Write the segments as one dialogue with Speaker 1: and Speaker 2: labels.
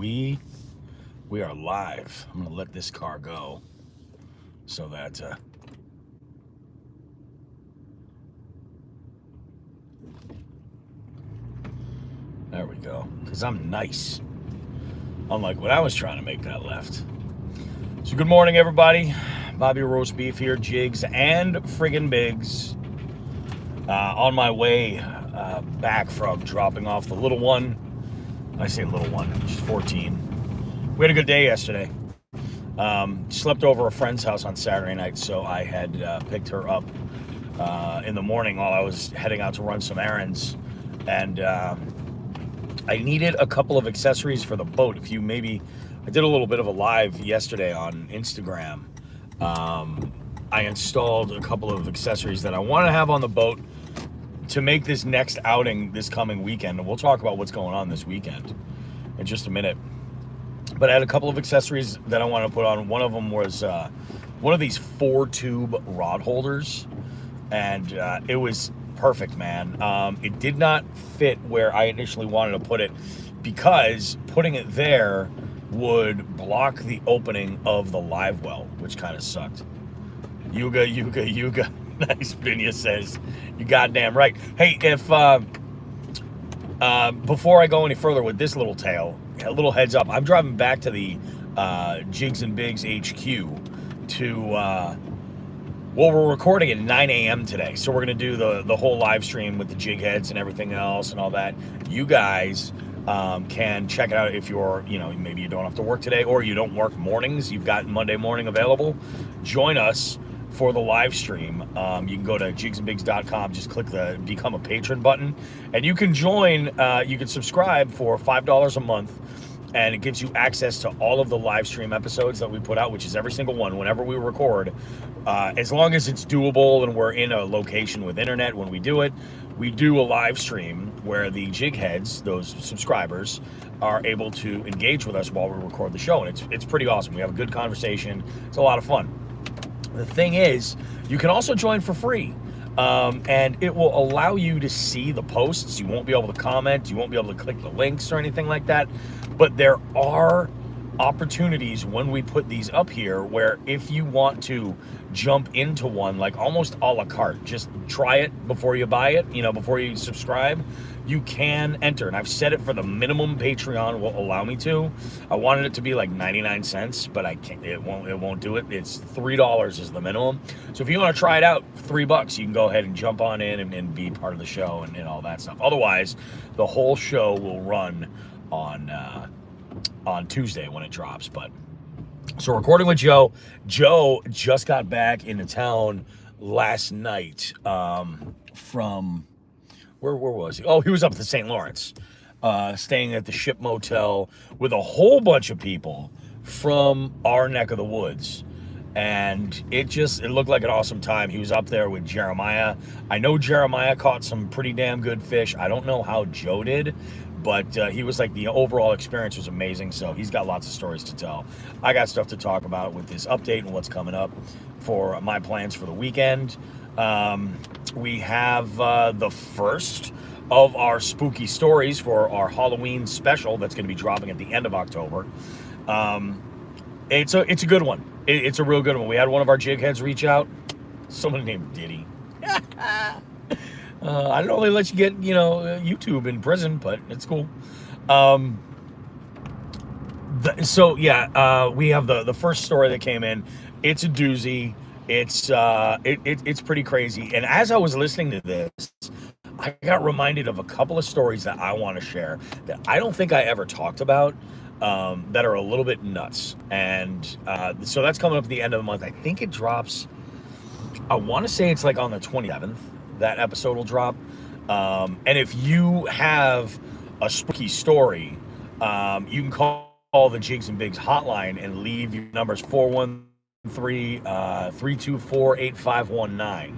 Speaker 1: we are live. I'm gonna let this car go so that there we go. Cause I'm nice, unlike what I was trying to make that left. So good morning, everybody. Bobby Roast Beef here, Jigs and friggin' Bigs. On my way back from dropping off the little one. I say little one, she's 14. We had a good day yesterday. Slept over a friend's house on Saturday night, so I had picked her up in the morning while I was heading out to run some errands. And I needed a couple of accessories for the boat. I did a little bit of a live yesterday on Instagram. I installed a couple of accessories that I want to have on the boat to make this next outing this coming weekend. And we'll talk about what's going on this weekend in just a minute. But I had a couple of accessories that I want to put on. One of them was one of these 4-tube rod holders, and it was perfect, man. It did not fit where I initially wanted to put it because putting it there would block the opening of the live well, which kind of sucked. Yuga. Nice, Vinya says, you goddamn right. Hey, if before I go any further with this little tale, a little heads up, I'm driving back to the Jigs and Bigs HQ to, we're recording at 9 a.m. today, so we're going to do the whole live stream with the jig heads and everything else and all that. You guys can check it out if you're, maybe you don't have to work today or you don't work mornings. You've got Monday morning available. Join us for the live stream. You can go to jigsandbigs.com, just click the become a patron button, and you can join. You can subscribe for $5 a month, and it gives you access to all of the live stream episodes that we put out, which is every single one whenever we record, as long as it's doable and we're in a location with internet. When we do it, we do a live stream where the jig heads, those subscribers, are able to engage with us while we record the show, and it's pretty awesome. We have a good conversation. It's a lot of fun. The thing is, you can also join for free, and it will allow you to see the posts. You won't be able to comment. You won't be able to click the links or anything like that. But there are opportunities when we put these up here where if you want to jump into one, like almost a la carte, just try it before you buy it, before you subscribe, you can enter. And I've set it for the minimum Patreon will allow me to. I wanted it to be like 99 cents, but I can't, it won't do it. It's $3 is the minimum. So if you want to try it out, $3, you can go ahead and jump on in and be part of the show and all that stuff. Otherwise, the whole show will run on Tuesday when it drops. But so recording with Joe. Joe just got back into town last night from where was he? Oh, he was up at the St. Lawrence, staying at the Ship Motel with a whole bunch of people from our neck of the woods. And it looked like an awesome time. He was up there with Jeremiah. I know Jeremiah caught some pretty damn good fish. I don't know how Joe did, but he was like, the overall experience was amazing. So he's got lots of stories to tell. I got stuff to talk about with this update and what's coming up for my plans for the weekend. We have the first of our spooky stories for our Halloween special that's going to be dropping at the end of October. It's a good one. It's a real good one. We had one of our jig heads reach out. Someone named Diddy. I don't know, they let you get, YouTube in prison, but it's cool. We have the first story that came in. It's a doozy. It's pretty crazy. And as I was listening to this, I got reminded of a couple of stories that I want to share that I don't think I ever talked about, that are a little bit nuts. And so that's coming up at the end of the month. I think it drops, I want to say it's like on the 27th, that episode will drop. And if you have a spooky story, you can call the Jigs and Bigs hotline and leave your numbers 413-324-8519.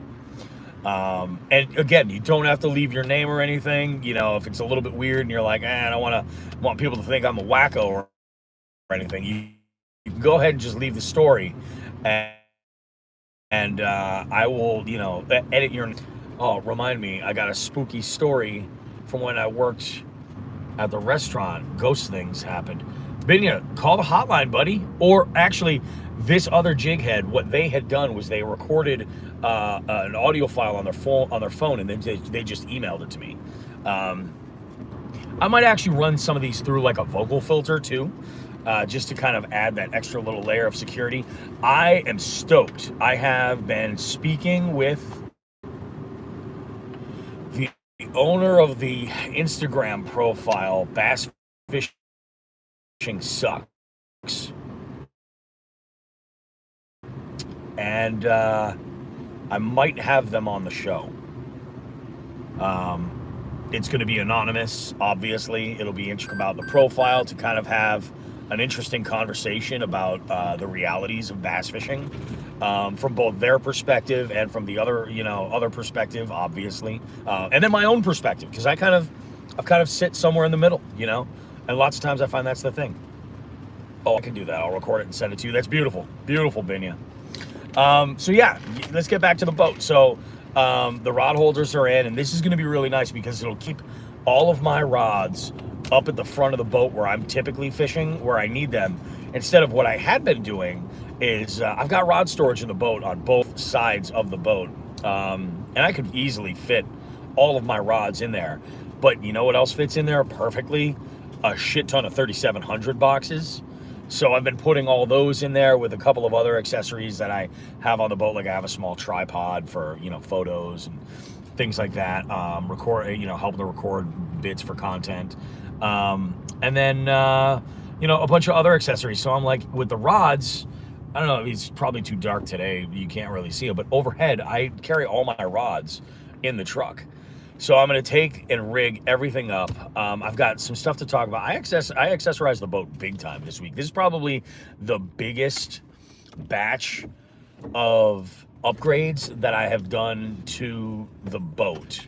Speaker 1: And again, you don't have to leave your name or anything. If it's a little bit weird and you're like, I don't want people to think I'm a wacko or anything, you can go ahead and just leave the story, and I will, edit your. Oh, remind me, I got a spooky story from when I worked at the restaurant. Ghost things happened. Binya, call the hotline, buddy. Or actually, this other jig head, what they had done was they recorded an audio file on their phone, and then they just emailed it to me. I might actually run some of these through like a vocal filter too, just to kind of add that extra little layer of security. I am stoked. I have been speaking with the owner of the Instagram profile, Bass Fishing Sucks. And I might have them on the show. It's going to be anonymous, obviously. It'll be interesting about the profile to kind of have an interesting conversation about the realities of bass fishing from both their perspective and from the other perspective, obviously, and then my own perspective, because I've kind of sit somewhere in the middle, and lots of times I find that's the thing. Oh, I can do that. I'll record it and send it to you. That's beautiful, beautiful, Binya. So yeah, let's get back to the boat. So the rod holders are in, and this is going to be really nice because it'll keep all of my rods up at the front of the boat where I'm typically fishing, where I need them. Instead of what I had been doing is I've got rod storage in the boat on both sides of the boat, and I could easily fit all of my rods in there. But you know what else fits in there perfectly? A shit ton of 3700 boxes. So I've been putting all those in there with a couple of other accessories that I have on the boat. Like I have a small tripod for, photos and things like that. Helping to record bits for content. And then, a bunch of other accessories. So I'm like, with the rods, I don't know, it's probably too dark today. You can't really see it, but overhead, I carry all my rods in the truck. So I'm going to take and rig everything up. I've got some stuff to talk about. I accessorized the boat big time this week. This is probably the biggest batch of upgrades that I have done to the boat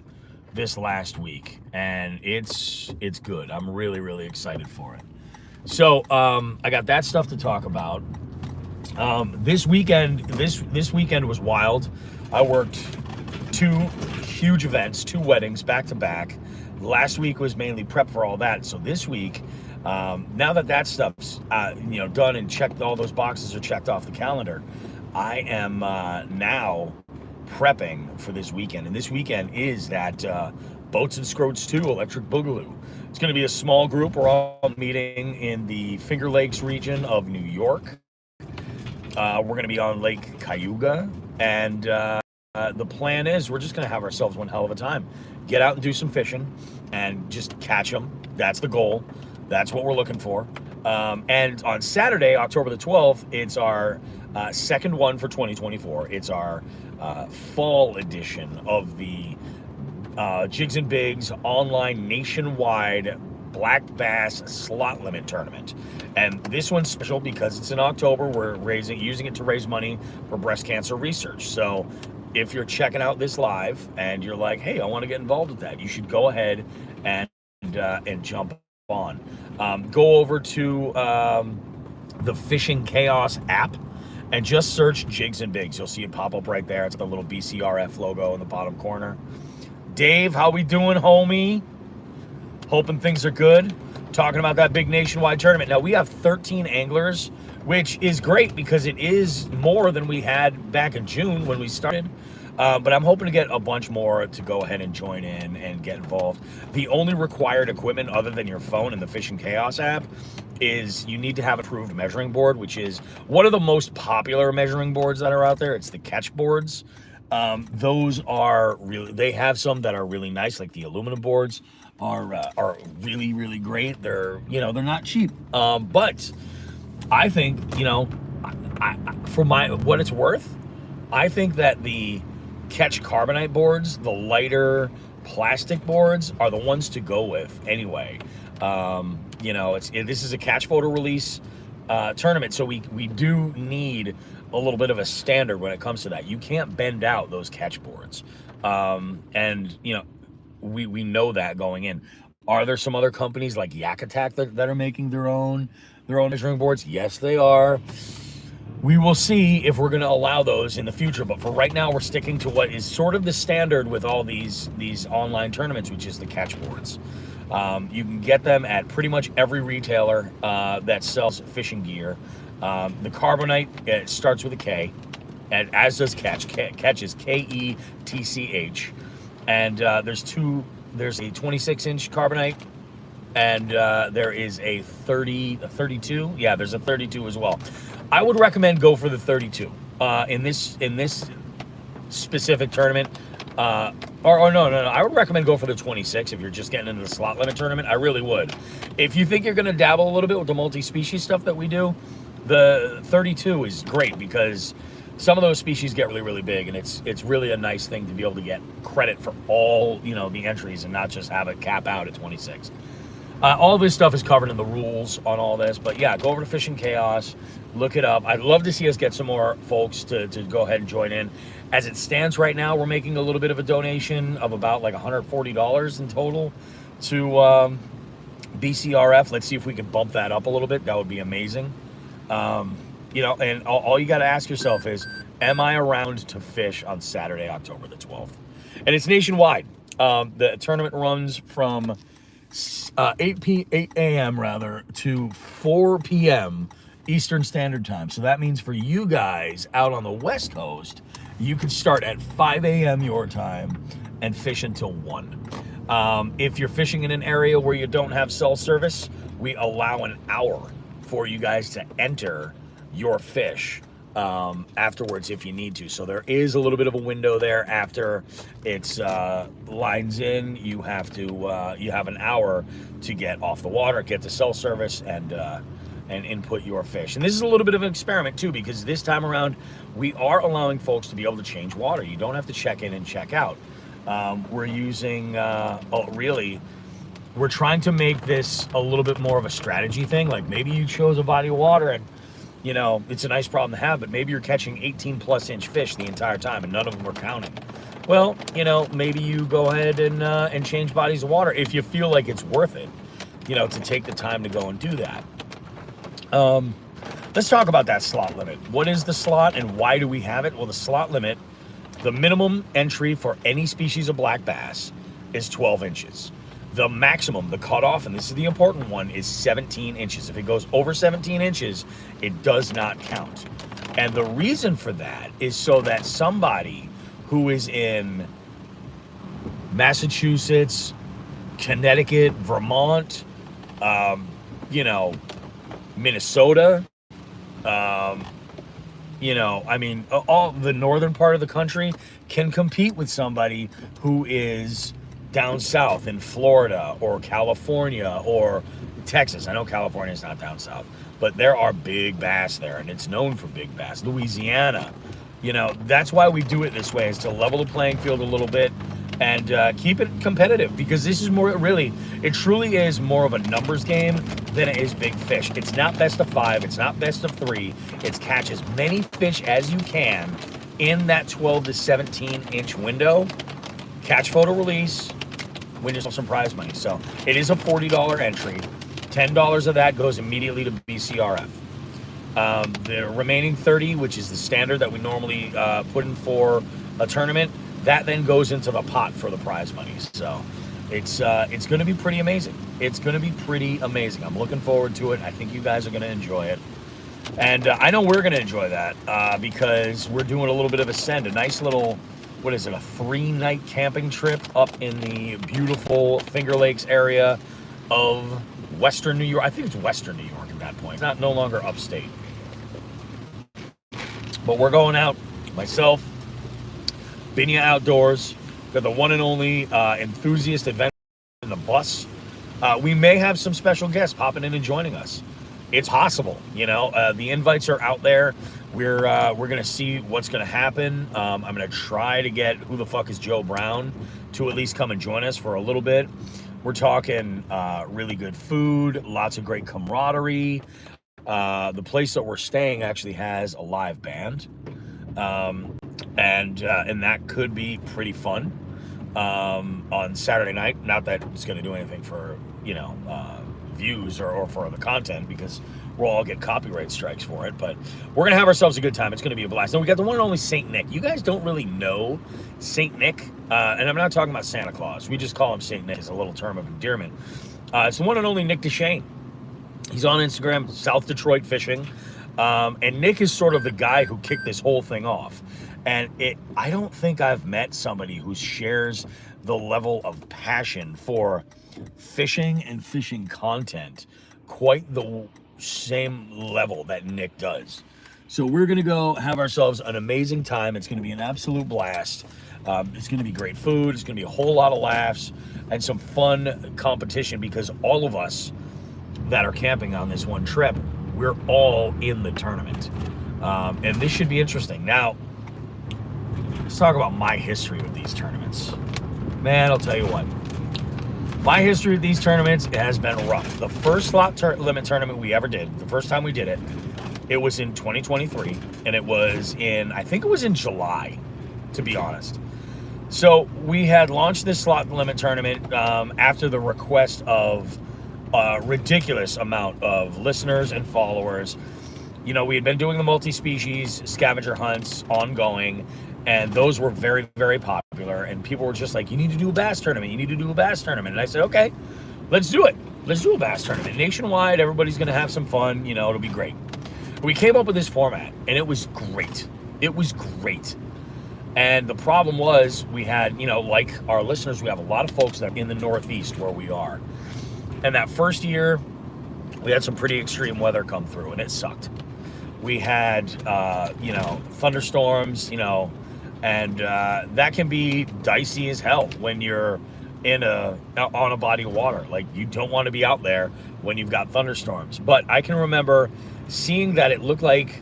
Speaker 1: this last week, and it's good. I'm really, really excited for it. So I got that stuff to talk about. This weekend was wild. I worked 2 huge events, 2 weddings back to back. Last week was mainly prep for all that. So this week, now that stuff's done and checked, all those boxes are checked off the calendar, I am now prepping for this weekend. And this weekend is that Boats and Scroats 2 Electric Boogaloo. It's going to be a small group. We're all meeting in the Finger Lakes region of New York. We're going to be on Lake Cayuga, and the plan is we're just going to have ourselves one hell of a time. Get out and do some fishing and just catch them. That's the goal. That's what we're looking for. And on Saturday, October the 12th, it's our second one for 2024. It's our fall edition of the Jigs and Bigs online nationwide black bass slot limit tournament. And this one's special because it's in October. We're using it to raise money for breast cancer research. So if you're checking out this live and you're like, hey, I want to get involved with that, you should go ahead and jump on. Go over to the Fishing Chaos app and just search Jigs and Bigs. You'll see it pop up right there. It's the little BCRF logo in the bottom corner. Dave, how we doing, homie? Hoping things are good. Talking about that big nationwide tournament. Now, we have 13 anglers, which is great because it is more than we had back in June when we started. But I'm hoping to get a bunch more to go ahead and join in and get involved. The only required equipment other than your phone and the Fishing Chaos app is you need to have an approved measuring board, which is one of the most popular measuring boards that are out there. It's the catch boards. Those are really, they have some that are really nice, like the aluminum boards are really, really great. They're, they're not cheap. But I think, for what it's worth, I think that the Catch carbonite boards, the lighter plastic boards, are the ones to go with anyway. This is a catch photo release tournament, so we do need a little bit of a standard when it comes to that. You can't bend out those catch boards, and we know that going in. Are there some other companies like Yak Attack that are making their own measuring boards? Yes, they are. We will see if we're going to allow those in the future, but for right now, we're sticking to what is sort of the standard with all these online tournaments, which is the catch boards. You can get them at pretty much every retailer that sells fishing gear. The carbonite, it starts with a K, and as does Ketch. Ketch is Ketch, and there's two. There's a 26-inch carbonite, and there is a 32. Yeah, there's a 32 as well. I would recommend go for the 32 in this specific tournament. Or no. I would recommend go for the 26 if you're just getting into the slot limit tournament. I really would. If you think you're going to dabble a little bit with the multi-species stuff that we do, the 32 is great because some of those species get really, really big, and it's really a nice thing to be able to get credit for all, you know, the entries and not just have it cap out at 26. All this stuff is covered in the rules on all this, but yeah, go over to Fishing Chaos, look it up. I'd love to see us get some more folks to go ahead and join in. As it stands right now, we're making a little bit of a donation of about like $140 in total to BCRF. Let's see if we can bump that up a little bit. That would be amazing. You know, and all you got to ask yourself is, am I around to fish on Saturday, October the 12th? And it's nationwide. The tournament runs from 8 a.m. rather to 4 p.m. Eastern Standard Time. So that means for you guys out on the West Coast, you can start at 5 a.m. your time and fish until 1. If you're fishing in an area where you don't have cell service, we allow an hour for you guys to enter your fish afterwards if you need to. So there is a little bit of a window there after it's lines in. You have to you have an hour to get off the water, get to cell service, and input your fish. And this is a little bit of an experiment too, because this time around we are allowing folks to be able to change water. You don't have to check in and check out. We're using we're trying to make this a little bit more of a strategy thing. Like maybe you chose a body of water and, you know, it's a nice problem to have, but maybe you're catching 18 plus inch fish the entire time and none of them are counting. Well, you know, maybe you go ahead and change bodies of water if you feel like it's worth it, you know, to take the time to go and do that. Let's talk about that slot limit. What is the slot and why do we have it? Well, the slot limit, the minimum entry for any species of black bass is 12 inches. The maximum, the cutoff, and this is the important one, is 17 inches. If it goes over 17 inches, it does not count. And the reason for that is so that somebody who is in Massachusetts, Connecticut, Vermont, you know, Minnesota, you know, I mean, all the northern part of the country can compete with somebody who is down south in Florida or California or Texas. I know California is not down south, but there are big bass there, and it's known for big bass. Louisiana, you know, that's why we do it this way, is to level the playing field a little bit and keep it competitive, because this is more, really, it truly is more of a numbers game than it is big fish. It's not best of 5, it's not best of 3, it's catch as many fish as you can in that 12 to 17 inch window, catch, photo, release, win yourself some prize money. So it is a $40 entry. $10 of that goes immediately to BCRF. The remaining 30, which is the standard that we normally put in for a tournament, that then goes into the pot for the prize money. So it's going to be pretty amazing. It's going to be pretty amazing. I'm looking forward to it. I think you guys are going to enjoy it. And I know we're going to enjoy that because we're doing a little bit of a send, a nice little, what is it, a 3-night camping trip up in the beautiful Finger Lakes area of Western New York. I think it's Western New York at that point. It's not no longer upstate. But we're going out, myself, Binya Outdoors, got the one and only enthusiast adventure in the bus. We may have some special guests popping in and joining us. It's possible, you know. The invites are out there. We're gonna see what's gonna happen. I'm gonna try to get Who the Fuck is Joe Brown to at least come and join us for a little bit. We're talking really good food, lots of great camaraderie. The place that we're staying actually has a live band, and that could be pretty fun on Saturday night. Not that it's gonna do anything for, you know, views or for the content, because we'll all get copyright strikes for it, but we're going to have ourselves a good time. It's going to be a blast. And we got the one and only Saint Nick. You guys don't really know Saint Nick, and I'm not talking about Santa Claus. We just call him Saint Nick as a little term of endearment. It's the one and only Nick DeShane. He's on Instagram, South Detroit Fishing, and Nick is sort of the guy who kicked this whole thing off. And I don't think I've met somebody who shares the level of passion for fishing and fishing content quite the same level that Nick does. So we're going to go have ourselves an amazing time. It's going to be an absolute blast. It's going to be great food. It's going to be a whole lot of laughs and some fun competition, because all of us that are camping on this one trip, we're all in the tournament. And this should be interesting. Now, let's talk about my history with these tournaments. Man, I'll tell you what. My history with these tournaments has been rough. The first slot limit tournament we ever did, the first time we did it, it was in 2023, and it was I think it was in July, to be honest. So we had launched this slot limit tournament after the request of a ridiculous amount of listeners and followers. You know, we had been doing the multi-species scavenger hunts ongoing, and those were very, very popular. And people were just like, you need to do a bass tournament. You need to do a bass tournament. And I said, okay, let's do it. Let's do a bass tournament. Nationwide, everybody's going to have some fun. You know, it'll be great. We came up with this format, and it was great. It was great. And the problem was we had, you know, like our listeners, we have a lot of folks that are in the Northeast where we are. And that first year, we had some pretty extreme weather come through, and it sucked. We had, you know, thunderstorms, you know, and that can be dicey as hell when you're on a body of water. Like, you don't want to be out there when you've got thunderstorms. But I can remember seeing that it looked like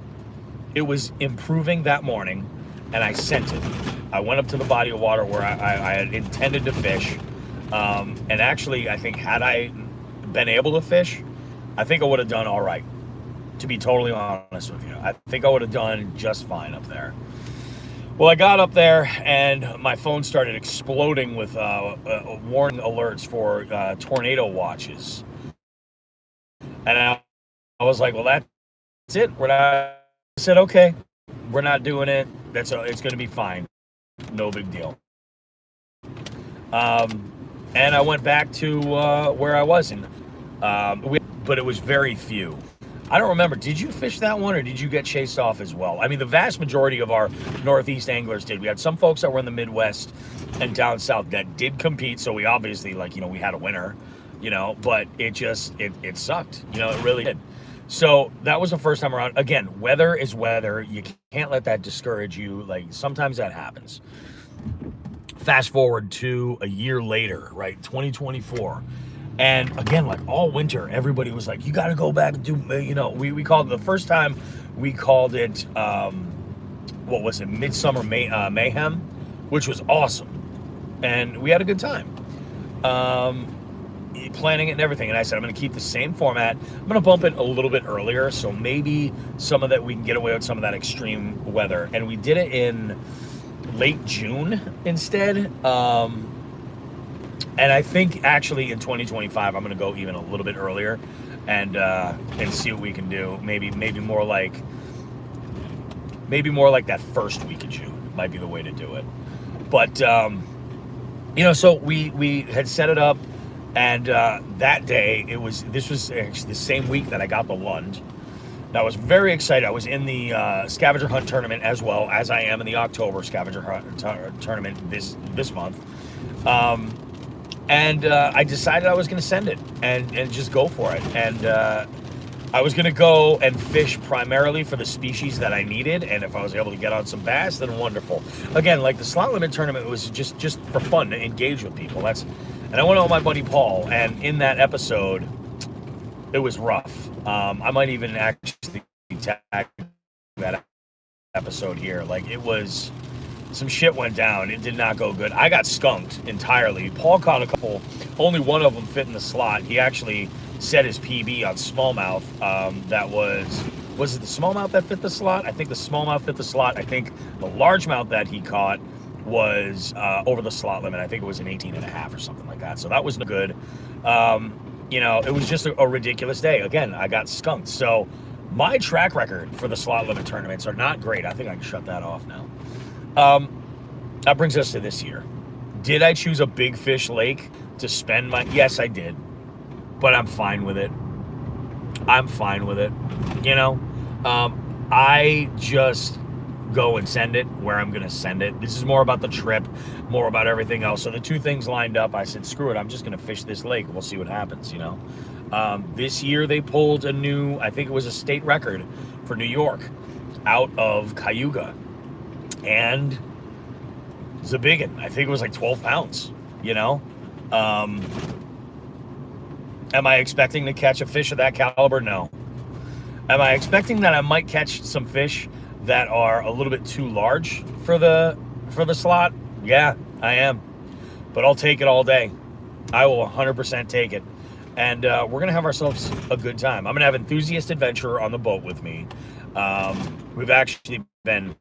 Speaker 1: it was improving that morning, and I sent it. I went up to the body of water where I had intended to fish. And actually, I think had I been able to fish, I think I would have done all right, to be totally honest with you. I think I would have done just fine up there. Well, I got up there, and my phone started exploding with warning alerts for tornado watches. And I was like, well, that's it. I said, okay, we're not doing it. It's going to be fine. No big deal. And I went back to where I was in. But it was very few. I don't remember. Did you fish that one, or did you get chased off as well? I mean, the vast majority of our Northeast anglers did. We had some folks that were in the Midwest and down south that did compete. So we obviously, like, you know, we had a winner, you know, but it sucked. You know, it really did. So that was the first time around. Again, weather is weather. You can't let that discourage you. Like, sometimes that happens. Fast forward to a year later, right? 2024. And again, like all winter, everybody was like, you got to go back and do, you know, we called it, the first time we called it, what was it? Midsummer Mayhem, which was awesome. And we had a good time. Planning it and everything. And I said, I'm going to keep the same format. I'm going to bump it a little bit earlier. So maybe some of that, we can get away with some of that extreme weather. And we did it in late June instead. And I think actually in 2025, I'm going to go even a little bit earlier and see what we can do. Maybe more like that first week of June might be the way to do it. But, you know, so we had set it up, and that day this was actually the same week that I got the Lund. And I was very excited. I was in the scavenger hunt tournament as well as I am in the October scavenger hunt tournament this month. And I decided I was going to send it and just go for it. And I was going to go and fish primarily for the species that I needed. And if I was able to get on some bass, then wonderful. Again, like the slot limit tournament was just for fun to engage with people. And I went on with my buddy Paul. And in that episode, it was rough. I might even actually tag that episode here. Like, it was... some shit went down. It did not go good. I got skunked entirely. Paul caught a couple. Only one of them fit in the slot. He actually set his PB on smallmouth. That was it the smallmouth that fit the slot? I think the smallmouth fit the slot. I think the largemouth that he caught was over the slot limit. I think it was an 18.5 or something like that. So that was good. You know, it was just a ridiculous day. Again, I got skunked. So my track record for the slot limit tournaments are not great. I think I can shut that off now. That brings us to this year. Did I choose a big fish lake to spend my... Yes, I did. But I'm fine with it. I'm fine with it. You know? I just go and send it where I'm going to send it. This is more about the trip, more about everything else. So the two things lined up, I said, screw it, I'm just going to fish this lake. We'll see what happens, you know? This year they pulled a new, I think it was a state record for New York out of Cayuga. And it's a big one. I think it was like 12 pounds, you know? Am I expecting to catch a fish of that caliber? No. Am I expecting that I might catch some fish that are a little bit too large for the slot? Yeah, I am. But I'll take it all day. I will 100% take it. And we're going to have ourselves a good time. I'm going to have Enthusiast Adventurer on the boat with me. We've actually been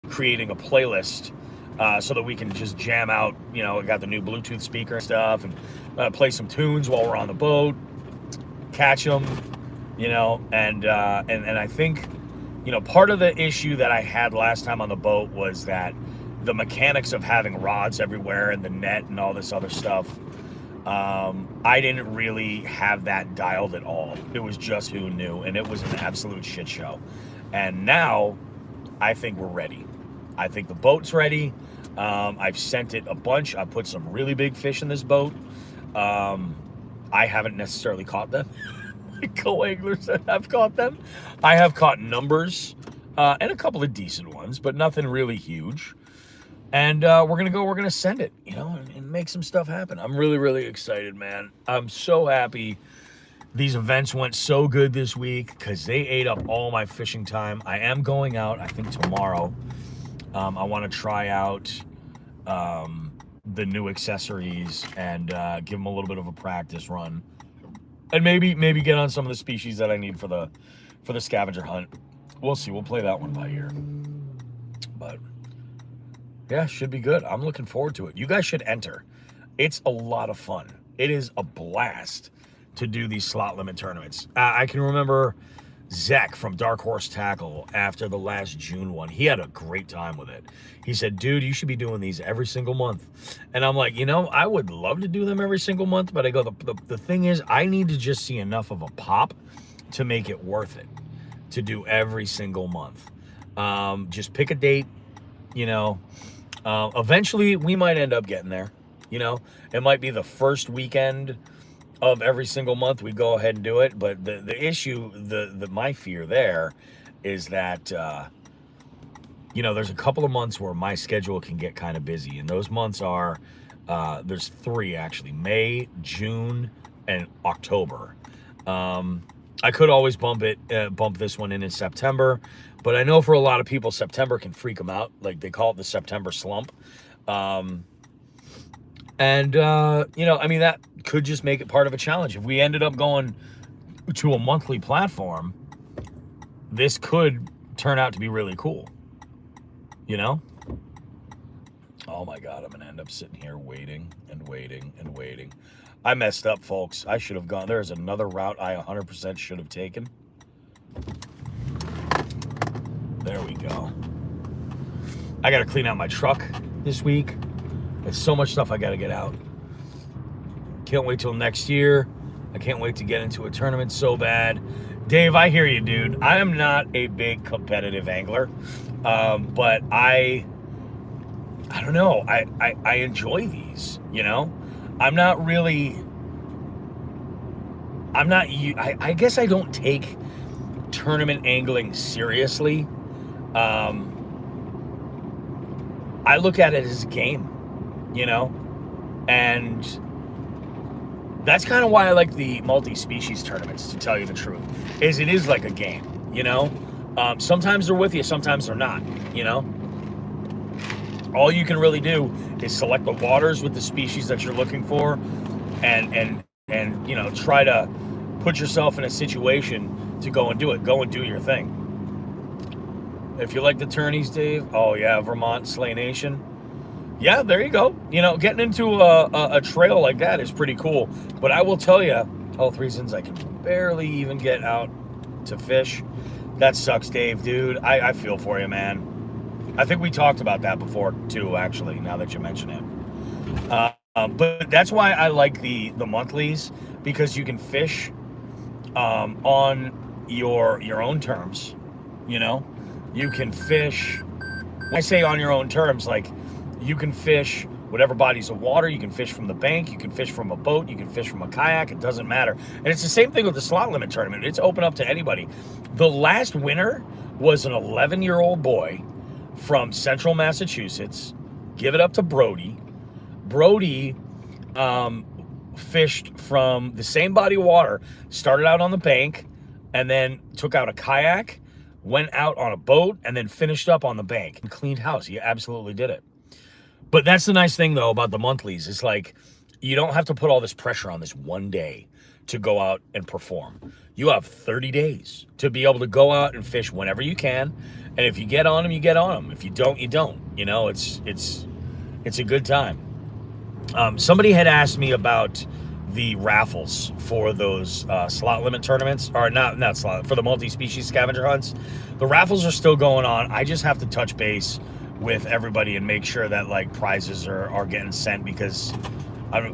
Speaker 1: creating a playlist so that we can just jam out. You know, we got the new Bluetooth speaker and stuff, and play some tunes while we're on the boat, catch them, you know, and I think, you know, part of the issue that I had last time on the boat was that the mechanics of having rods everywhere and the net and all this other stuff, I didn't really have that dialed at all. It was just who knew, and it was an absolute shit show. And now I think we're ready. I think the boat's ready. I've sent it a bunch. I've put some really big fish in this boat. I haven't necessarily caught them. Co-anglers that have caught them. I have caught numbers and a couple of decent ones, but nothing really huge. And we're gonna send it, you know, and make some stuff happen. I'm really, really excited, man. I'm so happy these events went so good this week because they ate up all my fishing time. I am going out, I think tomorrow. I want to try out the new accessories and give them a little bit of a practice run. And maybe get on some of the species that I need for the scavenger hunt. We'll see. We'll play that one by ear. But yeah, should be good. I'm looking forward to it. You guys should enter. It's a lot of fun. It is a blast to do these slot limit tournaments. I can remember Zach from Dark Horse Tackle after the last June one. He had a great time with it. He said, dude, you should be doing these every single month. And I'm like, you know, I would love to do them every single month, but I go, the thing is, I need to just see enough of a pop to make it worth it to do every single month. Just pick a date, you know. Eventually, we might end up getting there, you know. It might be the first weekend of every single month we go ahead and do it, but the issue, my fear there is that you know, there's a couple of months where my schedule can get kind of busy, and those months are there's 3 actually: May, June, and October. I could always bump this one in September, but I know for a lot of people September can freak them out. Like, they call it the September slump. And, you know, I mean, that could just make it part of a challenge. If we ended up going to a monthly platform, this could turn out to be really cool, you know? Oh my God, I'm going to end up sitting here waiting and waiting and waiting. I messed up, folks. I should have gone. There's another route I 100% should have taken. There we go. I got to clean out my truck this week. There's so much stuff I got to get out. Can't wait till next year. I can't wait to get into a tournament so bad. Dave, I hear you, dude. I am not a big competitive angler, but I don't know. I enjoy these, you know? I guess I don't take tournament angling seriously. I look at it as a game, you know? And that's kind of why I like the multi-species tournaments, to tell you the truth, is it is like a game, you know? Sometimes they're with you, sometimes they're not, you know? All you can really do is select the waters with the species that you're looking for and you know, try to put yourself in a situation to go and do it. Go and do your thing. If you like the tourneys, Dave, oh yeah, Vermont Slay Nation. Yeah, there you go. You know, getting into a trail like that is pretty cool. But I will tell you, Health reasons, I can barely even get out to fish. That sucks, Dave, dude. I feel for you, man. I think we talked about that before too, actually, now that you mention it. But that's why I like the monthlies, because you can fish on your own terms. You know, you can fish. When I say on your own terms, like you can fish whatever bodies of water. You can fish from the bank. You can fish from a boat. You can fish from a kayak. It doesn't matter. And it's the same thing with the slot limit tournament. It's open up to anybody. The last winner was an 11-year-old boy from Central Massachusetts. Give it up to Brody. Brody fished from the same body of water, started out on the bank, and then took out a kayak, went out on a boat, and then finished up on the bank and cleaned house. He absolutely did it. But that's the nice thing, though, about the monthlies. It's like you don't have to put all this pressure on this one day to go out and perform. You have 30 days to be able to go out and fish whenever you can. And if you get on them, you get on them. If you don't, you don't. You know, it's a good time. Somebody had asked me about the raffles for those slot limit tournaments, or not slot, for the multi-species scavenger hunts. The raffles are still going on. I just have to touch base with everybody and make sure that like prizes are getting sent, because I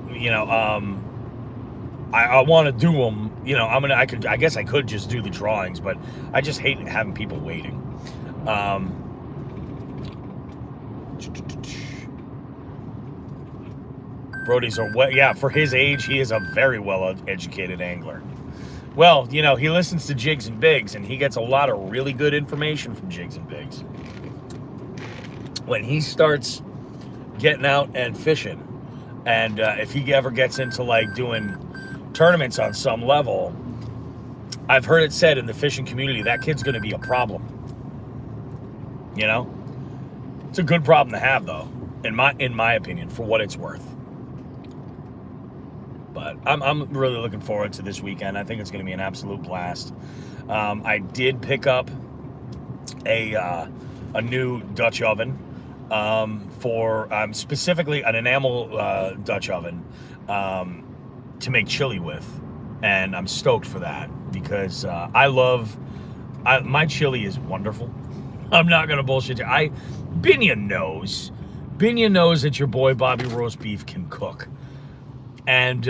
Speaker 1: want to do them. You know, I guess I could just do the drawings, but I just hate having people waiting. Brody's for his age, he is a very well-educated angler. Well, you know, he listens to Jigs and Bigs, and he gets a lot of really good information from Jigs and Bigs. When he starts getting out and fishing, and if he ever gets into like doing tournaments on some level, I've heard it said in the fishing community that kid's going to be a problem. You know, it's a good problem to have, though, in my opinion, for what it's worth. But I'm really looking forward to this weekend. I think it's going to be an absolute blast. I did pick up a new Dutch oven for specifically an enamel Dutch oven to make chili with, and I'm stoked for that because my chili is wonderful. I'm not gonna bullshit you. Binya knows that your boy Bobby Roast Beef can cook. And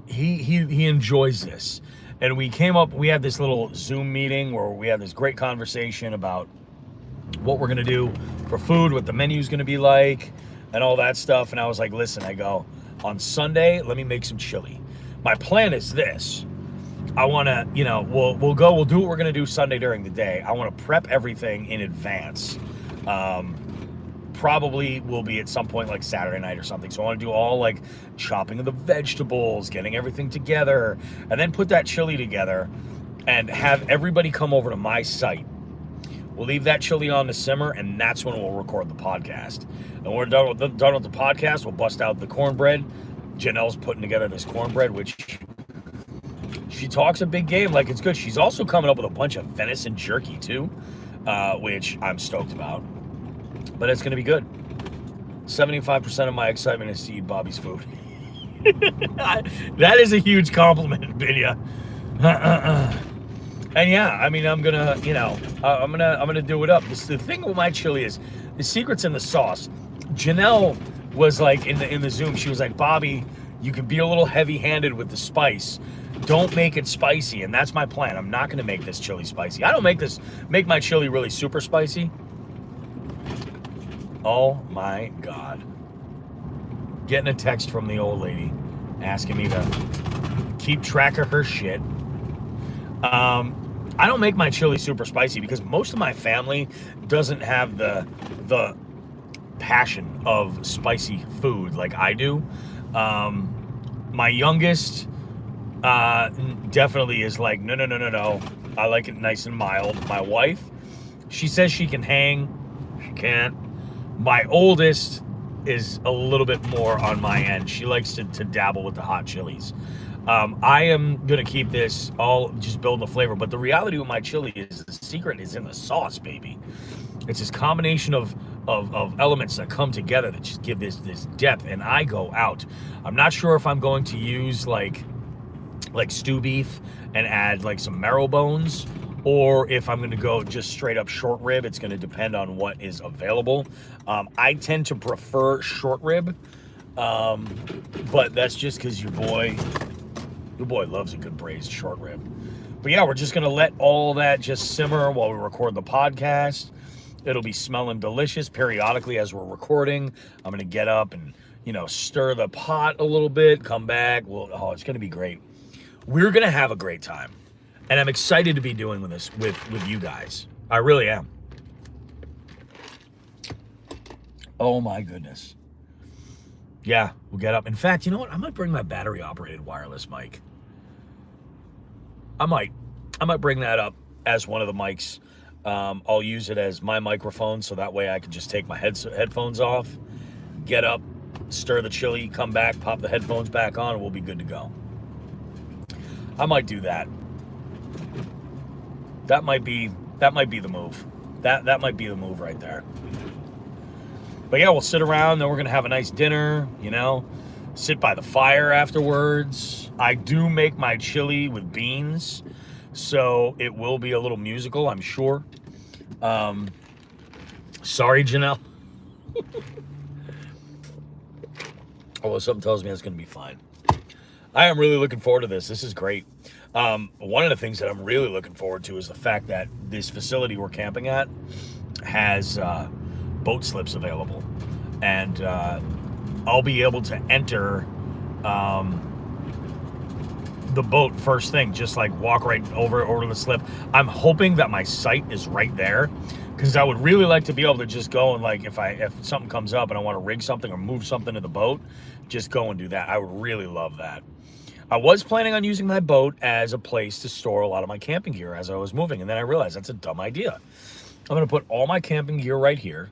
Speaker 1: he enjoys this. And we had this little Zoom meeting where we had this great conversation about what we're gonna do for food, what the menu's gonna be like, and all that stuff. And I was like, listen, on Sunday, let me make some chili. My plan is this. I wanna, we'll do what we're gonna do Sunday during the day. I wanna prep everything in advance. Probably will be at some point like Saturday night or something. So I want to do all like chopping of the vegetables, getting everything together, and then put that chili together and have everybody come over to my site. We'll leave that chili on to simmer, and that's when we'll record the podcast. And when we're done with the podcast, we'll bust out the cornbread. Janelle's putting together this cornbread, which she talks a big game like it's good. She's also coming up with a bunch of venison jerky too, which I'm stoked about. But it's going to be good. 75% of my excitement is to eat Bobby's food. That is a huge compliment, Binya. And yeah, I mean, I'm gonna do it up. The thing with my chili is the secret's in the sauce. Janelle was like in the Zoom. She was like, Bobby, you can be a little heavy-handed with the spice. Don't make it spicy, and that's my plan. I'm not gonna make this chili spicy. I don't make my chili really super spicy. Oh my God. Getting a text from the old lady asking me to keep track of her shit. I don't make my chili super spicy because most of my family doesn't have the passion of spicy food like I do. My youngest definitely is like, no. I like it nice and mild. My wife, she says she can hang. She can't. My oldest is a little bit more on my end. She likes to dabble with the hot chilies. I am going to keep this all just build the flavor. But the reality with my chili is the secret is in the sauce, baby. It's this combination of elements that come together that just give this depth. And I go out. I'm not sure if I'm going to use like like stew beef and add like some marrow bones, or if I'm going to go just straight up short rib, it's going to depend on what is available. I tend to prefer short rib, but that's just because your boy loves a good braised short rib. But yeah, we're just going to let all that just simmer while we record the podcast. It'll be smelling delicious periodically as we're recording. I'm going to get up and, stir the pot a little bit, come back. Well, it's going to be great. We're going to have a great time. And I'm excited to be doing this with you guys. I really am. Oh my goodness. Yeah, we'll get up. In fact, you know what? I might bring my battery operated wireless mic. I might bring that up as one of the mics. I'll use it as my microphone, so that way I can just take my headphones off, get up, stir the chili, come back, pop the headphones back on, and we'll be good to go. I might do that. That might be the move. That might be the move right there. But yeah, we'll sit around, then we're gonna have a nice dinner, sit by the fire afterwards. I do make my chili with beans, so it will be a little musical, I'm sure. Sorry, Janelle. Although something tells me it's gonna be fine. I am really looking forward to this. This is great. One of the things that I'm really looking forward to is the fact that this facility we're camping at has boat slips available, and I'll be able to enter the boat first thing, just like walk right over the slip. I'm hoping that my site is right there, because I would really like to be able to just go and, like, if something comes up and I want to rig something or move something to the boat, just go and do that. I would really love that. I was planning on using my boat as a place to store a lot of my camping gear as I was moving, and then I realized that's a dumb idea. I'm going to put all my camping gear right here,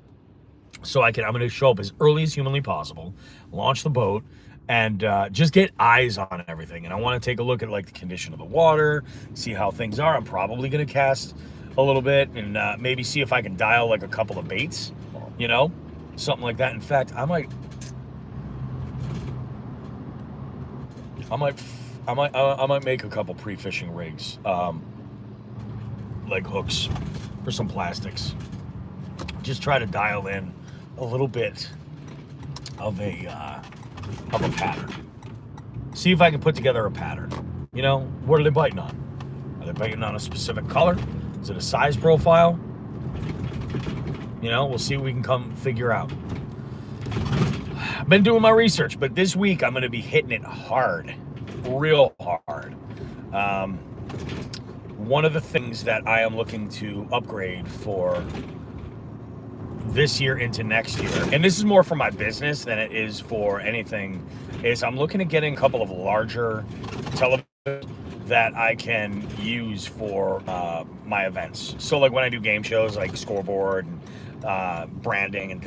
Speaker 1: so I'm going to show up as early as humanly possible, launch the boat, and just get eyes on everything. And I want to take a look at, like, the condition of the water, see how things are. I'm probably going to cast a little bit, and maybe see if I can dial, like, a couple of baits, something like that. In fact, I might make a couple pre-fishing rigs, like hooks for some plastics. Just try to dial in a little bit of a pattern. See if I can put together a pattern. What are they biting on? Are they biting on a specific color? Is it a size profile? We'll see what we can come figure out. I've been doing my research, but this week I'm going to be hitting it hard, real hard. One of the things that I am looking to upgrade for this year into next year, and this is more for my business than it is for anything, is I'm looking at getting a couple of larger televisions that I can use for my events. So like when I do game shows, like scoreboard and branding and things